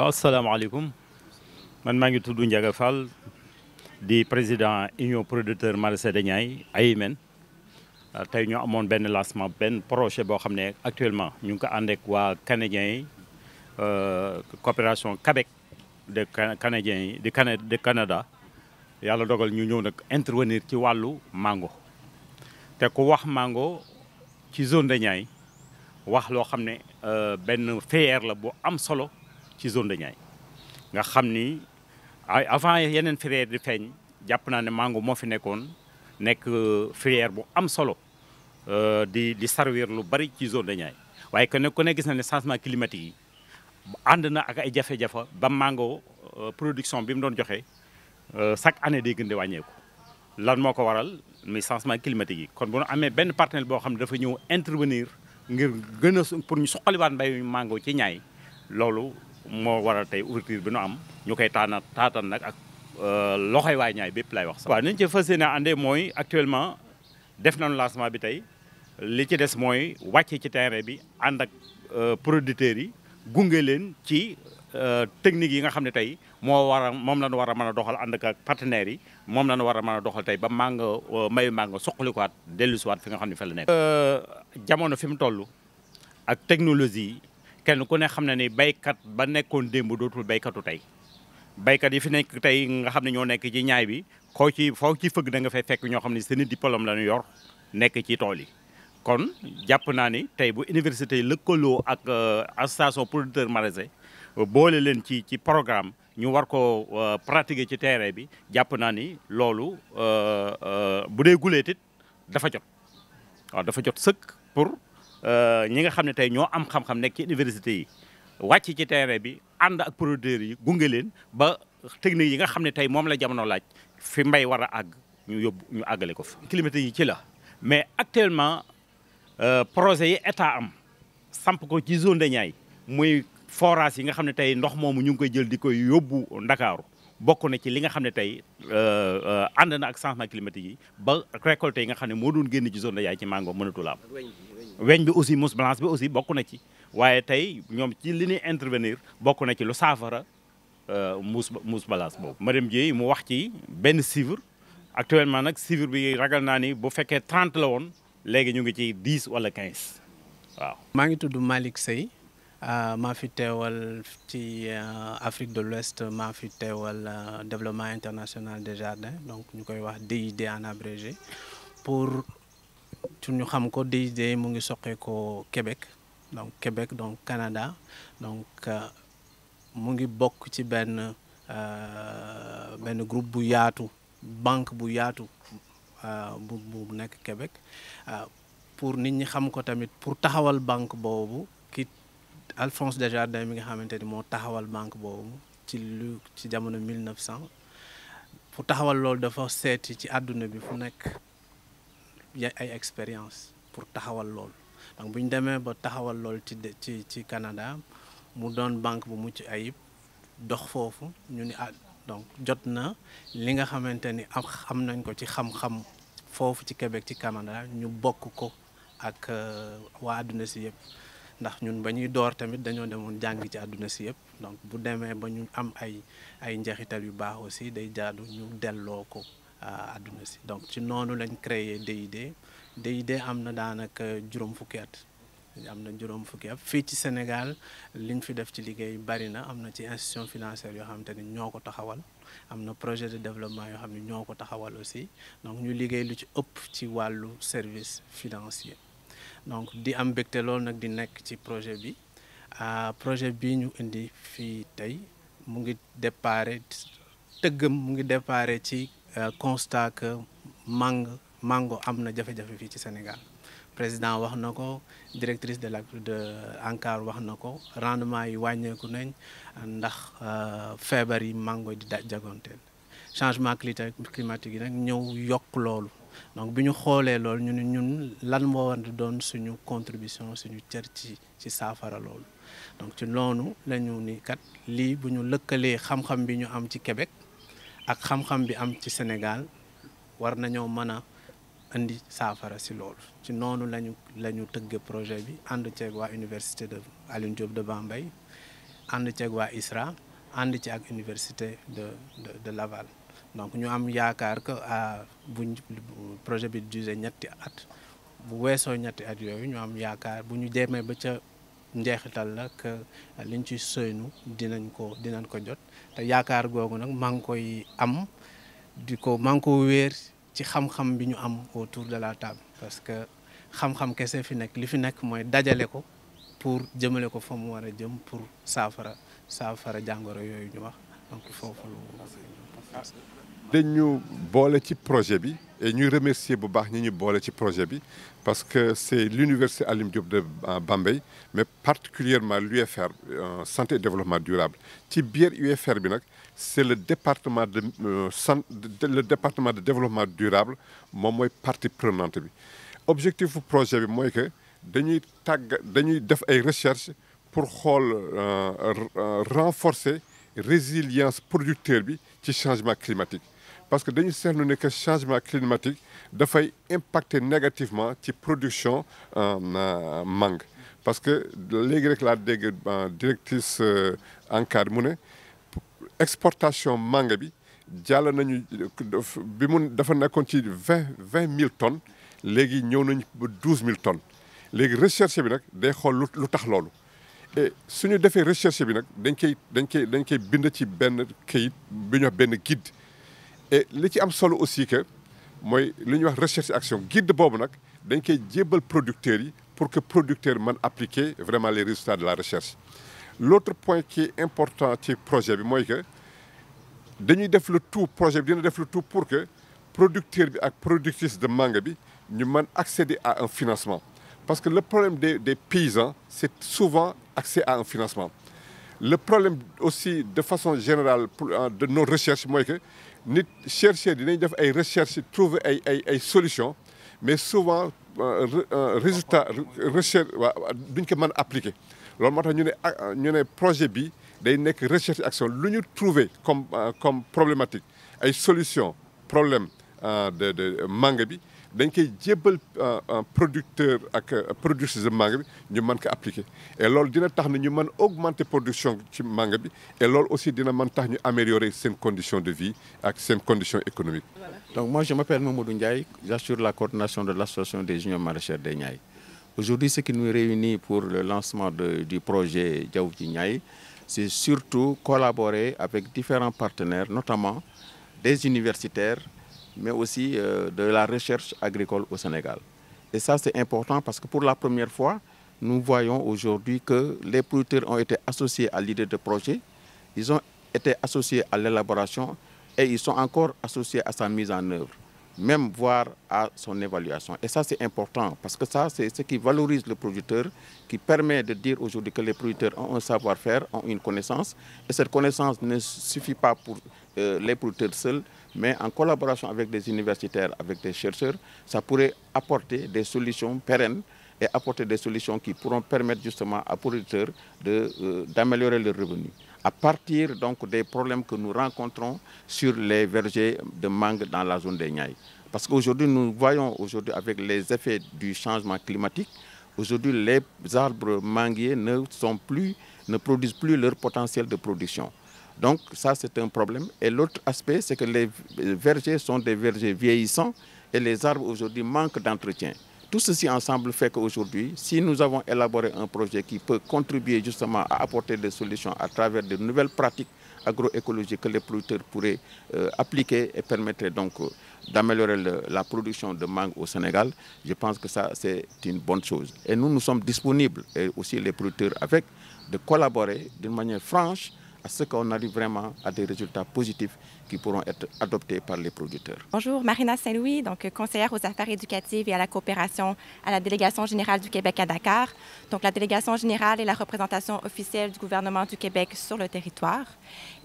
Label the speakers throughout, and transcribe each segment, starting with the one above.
Speaker 1: waaw asalaamaaleykum man maa ngi tudd Ndiaga Fall di président union producteur maraîcher de Niayes AIMEN tey ñu amoon benn lancement benn projet boo xam ne actuellement ñu ngi ko ànd ak waa canadiens yi coopération Québec de canadiens yi de Canada yàlla dogal ñu ñëw nag intervenir ci wàllu mango te ku wax mango ci zone de Niayes wax loo xam ne benn filière la bu am solo ci zone de Niayes nga xam ni avant yeneen filière di feeñ jàpp naa ne mango moo fi nekkoon nekk filière bu am solo di servir lu bari ci zone de Niayes waaye que ne ku ne gis na ne changement climatique yi ànd na ak ay jafe-jafe ba mango production bi mu doon joxe chaque année day gën di wàññeeku lan moo ko waral muy changement climatique yi kon bu ñu amee benn partenaire boo xam ne dafa ñëw intervenir ngir gën a pour ñu suqaliwaat mbay mango ci Niayes loolu moo waral tey ouverture bi nu am ñu koy taatan nag ak loxoy waay Niayes bépp lay wax sax. waaw nañ ci fas yéene àndee mooy actuellement def nañu lancement bi tey li ci des mooy wàcce ci terrain bi ànd ak producteurs yi gunge leen ci technique yi nga xam ne tey moom la ñu war a mën a doxal ànd ak partenaires yi moom la ñu war a mën a doxal tey ba mayu mango suqalikuwaat dellusiwaat fi nga xam ne fa la nekk. jamono fi mu toll ak technologie yi kenn ku ne xam na ni baykat ba nekkoon démb dootul baykatu tey baykat yi fi nekk tey nga xam ne ñoo nekk ci Niayes bi foo ci fëgg da nga fay fekk ñoo xam ne seen diplôme la ñu yor nekk ci tool yi. kon jàpp naa ni tey bu université yi lëkkaloo ak association producteur maraîcher boole leen ci programme ñu war ko pratiquer ci terrain bi jàpp naa ni loolu bu dee guleet it dafa jot waaw dafa jot sëkk pour ñi nga xam ne tey ñoo am xam-xam nekk ci université yi wàcc ci terrain bi ànd ak producteurs yi gunge leen ba technique yi nga xam ne tey moom la jamono laaj fi mbay war a àgg ñu àggale ko fi. climatique yi ci la mais actuellement projet yi état am samp ko ci zone de Niayes muy forage yi nga xam ne tey ndox moomu ñu ngi koy jël di koy yóbbu Ndakaaru bokk na ci li nga xam ne tey ànd na ak changement climatique yi ba récolte yi nga xam ne moo doon génn ci zone de Niayes ci mango mënatul am. weñ bi aussi mousse blanche bi aussi bokk na ci waaye tey ñoom ci li ñuy intervenir bokk na ci lu saafara mousse blanche boobu. Madame Dieye mu wax ci benn chiffre actuellement nag chiffre bi ragal naa ni bu fekkee 30 la woon léegi ñu ngi ci 10 wala 15 waaw.
Speaker 2: maa ngi tudd Malick Seye maa fi teewal ci Afrique de l'Ouest maa fi teewal développement international des jardins donc ñu koy wax DID en abrégé pour ñu xam ko DID mu ngi soqee ko Québec donc Canada donc mu ngi bokk ci benn groupe bu yaatu banque bu yaatu bu nekk Québec pour nit ñi xam ko tamit pour taxawal banque boobu ki Alphonse Desjardins mi nga xamante ni moo taxawal banque boobu ci jamono 1900 pour taxawal loolu dafa seeti ci àdduna bi fu nekk ay expérience pour taxawal loolu donc bu ñu demee ba taxawal loolu ci Canada mu doon banque bu mucc ayib dox foofu ñu ni donc jot na li nga xamante ni am nañ ko ci xam-xam foofu ci Québec ci Canada ñu bokk ko ak waa àdduna si yëpp ndax ñun ba ñuy door tamit dañoo demoon jàng ci àdduna si yëpp donc bu demee ba ñu am ay njeexital yu baax aussi day jaadu ñu delloo ko àdduna si donc ci noonu lañ créé DID am na daanaka juróom fukki at fii ci Sénégal liñ fi def ci liggéey bari na am na ci institution financière yoo xamante ni ñoo ko taxawal am na projet de développement yoo xam ne ñoo ko taxawal aussi donc ñu liggéey lu ci ëpp ci wàllu service financier donc di am mbégte loolu nag di nekk ci projet bi ñu indi fii tey mu ngi déparé ci constat que mango am na jafe-jafe fii ci Sénégal président wax na ko directrice de ANCAR wax na ko rendement yi wàññeeku nañ ndax feebar yi mango di jagoonteel changement climatique yi nag ñëw yokk loolu donc bi ñu xoolee loolu ñu ne ñun lan moo war di doon suñu contribution suñu cër ci saafara loolu donc ci loolu la ñu ni kat lii bu ñu lëkkalee xam-xam bi ñu am ci Québec ak xam-xam bi am ci Sénégal war nañoo mën a indi saafara si loolu ci noonu la ñu tëgg projet bi ànd ceeg waa université de Alioune Diop de Bambey ànd ci ak waa ISRA ànd ci ak université de Laval. Donc ñu am yaakaar que buñ projet bi duré ñetti at bu weesoo ñetti at yooyu ñu am yaakaar bu ñu demee ba ca njeexital la que liñ ci soynu dinañ ko jot te yaakaar googu nag maa ngi koy am maa ngi ko wéer ci xam-xam bi ñu am autour de la table parce que xam-xam kese fi nekk li fi nekk mooy dajale ko pour jëmale ko fa mu war a jëm pour saafara jàngoro yooyu ñu wax donc foofu
Speaker 3: dañu boole ci projet bi et ñuy remercier bu baax ñi ñu boole ci projet bi parce que c'est l'université Alioune Diop de Bambey mais particulièrement l'UFR santé et développement durable ci biir UFR bi nag c'est le département de développement durable moom mooy partie prenante bi objectif bu projet bi mooy que dañuy def ay recherche pour xool renforcer résilience producteur bi ci changement climatique parce que dañu seetlu ne que changement climatique dafay impacter négativement ci production mangue parce que léegi rek laa dégg directrice ANCAR mu ne exportation mangue bi jàll nañu dafa nekkoon ci 20 000 tonnes léegi ñëw nañu ba 12 000 tonnes léegi recherche bi nag day xool lu tax loolu et suñu defee recherche bi nag dañ koy bind ci benn kayit bi ñu wax benn guide et li ci am solo aussi que mooy li ñuy wax recherche action guide boobu nag dañ koy jébbal producteurs yi pour que producteurs mën appliquer vraiment les résultats de la recherche. L'autre point qui est important ci projet bi mooy que dañuy def le tout projet bi dina def le tout pour que producteur bi ak productrice de mangue bi ñu mën accéder à un financement parce que le problème des paysans c'est souvent accès à un financement. Le problème aussi de façon générale de nos recherches mooy que nit chercheurs dinañ def ay recherches trouver ay solutions mais souvent résultat recherche duñ ko mën a appliquer loolu moo tax ñu ne projet bi day nekk recherche action lu ñu trouver comme problématique ay solutions problème de mangue bi dañ koy jébbal producteur ak productrice de mangue bi ñu mën ko appliquer et loolu dina tax ne ñu mën augmenter production ci mangue bi et loolu aussi dina mën tax ñu améliorer seen condition de vie ak seen condition économique.
Speaker 4: Donc moi je m'appelle Mamadou Ndiaye, j'assure la coordination de l'association des unions maraîchères des Niayes. Aujourd'hui ce qui nous réunit pour le lancement du projet Diaw Ji Niayes, c'est surtout collaborer avec différents partenaires, notamment des universitaires, mais aussi de la recherche agricole au Sénégal. Et ça, c'est important parce que pour la première fois, nous voyons aujourd'hui que les producteurs ont été associés à l'idée de projet, ils ont été associés à l'élaboration et ils sont encore associés à sa mise en œuvre, même voire à son évaluation. Et ça, c'est important parce que ça, c'est ce qui valorise le producteur, qui permet de dire aujourd'hui que les producteurs ont un savoir-faire, ont une connaissance. Et cette connaissance ne suffit pas pour les producteurs seuls, mais en collaboration avec des universitaires, avec des chercheurs, ça pourrait apporter des solutions pérennes et apporter des solutions qui pourront permettre justement aux producteurs d'améliorer leurs revenus. À partir donc des problèmes que nous rencontrons sur les vergers de mangue dans la zone des Niayes. Parce qu'aujourd'hui, nous voyons aujourd'hui avec les effets du changement climatique, aujourd'hui les arbres manguiers ne produisent plus leur potentiel de production. Donc ça, c'est un problème. Et l'autre aspect, c'est que les vergers sont des vergers vieillissants et les arbres aujourd'hui manquent d'entretien. Tout ceci ensemble fait qu'aujourd'hui, si nous avons élaboré un projet qui peut contribuer justement à apporter des solutions à travers de nouvelles pratiques agroécologiques que les producteurs pourraient appliquer et permettraient donc d'améliorer la production de mangue au Sénégal, je pense que ça, c'est une bonne chose. Et nous sommes disponibles, et aussi les producteurs, de collaborer d'une manière franche à ce qu'on arrive vraiment à des résultats positifs qui pourront être adoptés par les producteurs.
Speaker 5: Bonjour, Marina Saint-Louis, donc conseillère aux affaires éducatives et à la coopération à la délégation générale du Québec à Dakar. Donc la délégation générale est la représentation officielle du gouvernement du Québec sur le territoire.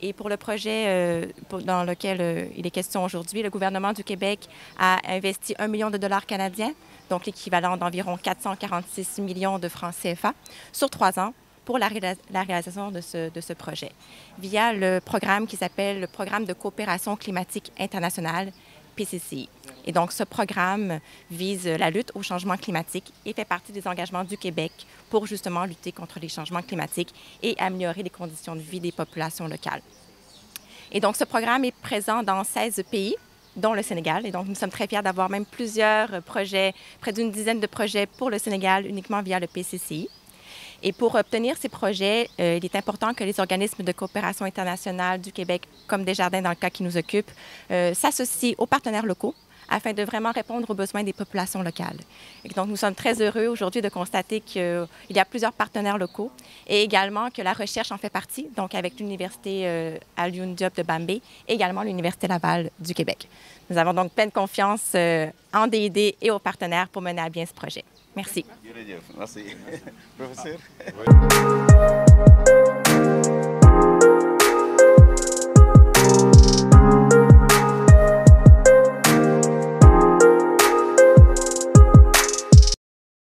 Speaker 5: Et pour le projet dans lequel il est question aujourd'hui, le gouvernement du Québec a investi 1 million de dollars canadiens, donc l'équivalent d'environ 446 millions de francs CFA, sur 3 ans, pour la réalisation de ce projet, via le programme qui s'appelle le Programme de coopération climatique internationale, PCCI. Et donc, ce programme vise la lutte au changement climatique et fait partie des engagements du Québec pour justement lutter contre les changements climatiques et améliorer les conditions de vie des populations locales. Et donc, ce programme est présent dans 16 pays, dont le Sénégal. Et donc, nous sommes très fiers d'avoir même plusieurs projets, près d'une dizaine de projets pour le Sénégal uniquement via le PCCI. Et pour obtenir ces projets, il est important que les organismes de coopération internationale du Québec, comme Desjardins dans le cas qui nous occupe, s'associent aux partenaires locaux afin de vraiment répondre aux besoins des populations locales. Et donc, nous sommes très heureux aujourd'hui de constater qu'il y a plusieurs partenaires locaux et également que la recherche en fait partie, donc avec l'Université Alioune Diop de Bambey et également l'Université Laval du Québec. Nous avons donc pleine confiance en DID et aux partenaires pour mener à bien ce projet. Merci.
Speaker 6: Merci. Professeur.